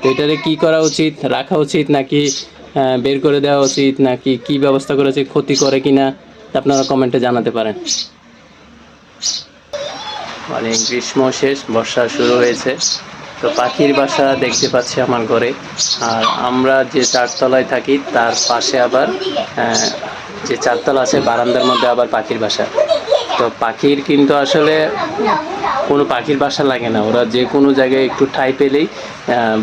তো এটারে কি করা উচিত, রাখা উচিত নাকি বের করে দেওয়া উচিত, নাকি কি ব্যবস্থা করা উচিত, ক্ষতি করে কিনা আপনারা কমেন্টে জানাতে পারেন। মানে গ্রীষ্ম শেষ, বর্ষা শুরু হয়েছে। তো পাখির বাসা দেখতে পাচ্ছি আমার ঘরে। আর আমরা যে চারতলায় থাকি তার পাশে আবার যে চারতলা আছে বারান্দার মধ্যে আবার পাখির বাসা। তো পাখির কিন্তু আসলে কোনো পাখির বাসা লাগে না, ওরা যে কোনো জায়গায় একটু ঠাঁই পেলেই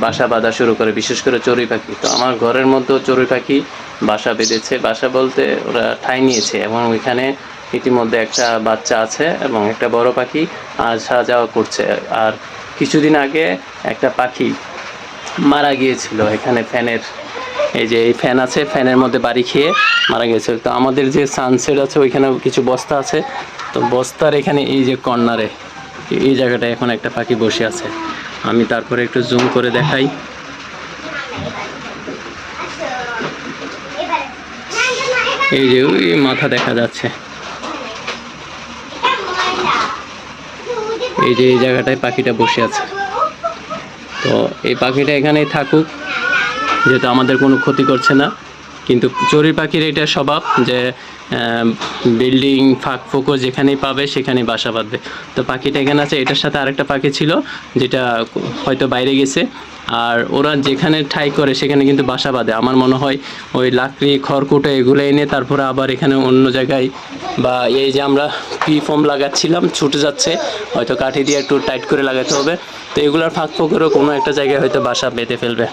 বাসা বাঁধা শুরু করে, বিশেষ করে চড়ুই পাখি। তো আমার ঘরের মধ্যেও চড়ুই পাখি বাসা বেঁধেছে, বাসা বলতে ওরা ঠাঁই নিয়েছে, এবং ওইখানে ইতিমধ্যে একটা বাচ্চা আছে এবং একটা বড় পাখি আসা যাওয়া করছে। আর কিছুদিন আগে একটা পাখি মারা গিয়েছিল এখানে ফ্যানের, এই যে এই ফ্যান আছে, ফ্যানের মধ্যে বাড়ি খেয়ে মারা গিয়েছিল। তো আমাদের যে সানসেট আছে ওইখানে কিছু বস্তা আছে, তো বস্তার এখানে এই যে কর্নারে এই জায়গাটায় এখন একটা পাখি বসে আছে। আমি তারপরে একটু জুম করে দেখাই। এই যে ওই মাথা দেখা যাচ্ছে, এই যে এই জায়গাটায় পাখিটা বসে আছে। তো এই পাখিটা এখানেই থাকুক, যেহেতু আমাদের কোনো ক্ষতি করছে না। কিন্তু চড়ুই পাখির এটা স্বভাব যে বিল্ডিং ফাঁক ফোকর যেখানেই পাবে সেখানেই বাসা বাঁধবে। তো পাখিটা এখানে আছে, এটার সাথে আরেকটা পাখি ছিল যেটা হয়তো বাইরে গেছে। আর ওরা যেখানে ঠাঁই করে সেখানে কিন্তু বাসা বাঁধে। আমার মনে হয় ওই লাকড়ি খড়কুটো এগুলো এনে তারপরে আবার এখানে অন্য জায়গায়, বা এই যে আমরা পি ফোম লাগাচ্ছিলাম ছুটে যাচ্ছে, হয়তো কাঠি দিয়ে একটু টাইট করে লাগাতে হবে। তো এগুলোর ফাঁক ফোকরেও কোনো একটা জায়গায় হয়তো বাসা বেঁধে ফেলবে।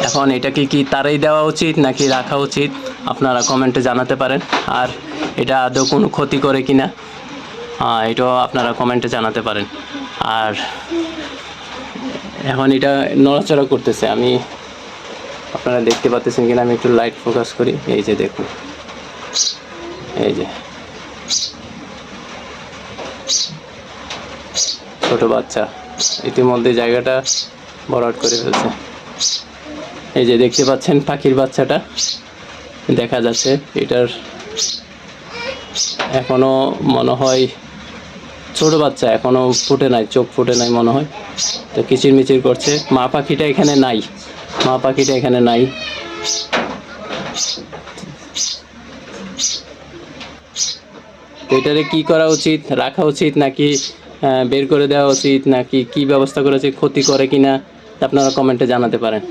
এখন এটাকে কি তারাই দেওয়া উচিত নাকি রাখা উচিত আপনারা কমেন্টে জানাতে পারেন। আর এটা আদৌ কোনো ক্ষতি করে কিনা এটাও আপনারা কমেন্টে জানাতে পারেন। আর এখন এটা নড়াচড়া করতেছে, আমি আপনারা দেখতে পাচ্ছেন কিনা আমি একটু লাইট ফোকাস করি। এই যে দেখুন, এই যে ছোট বাচ্চা ইতিমধ্যে জায়গাটা ভরাট করে ফেলছে। এই যে দেখতে পাচ্ছেন পাখির বাচ্চাটা দেখা যাচ্ছে, এটার এখনো মনে হয় ছোট বাচ্চা, এখনো ফুটে নাই, চোখ ফুটে নাই মনে হয়। তো কিচিরমিচির করছে। মা পাখিটা এখানে নাই, মা পাখিটা এখানে নাই। এটারে কি করা উচিত, রাখা উচিত নাকি বের করে দেওয়া উচিত, নাকি কি ব্যবস্থা করা উচিত, ক্ষতি করে কিনা আপনারা কমেন্টে জানাতে পারেন।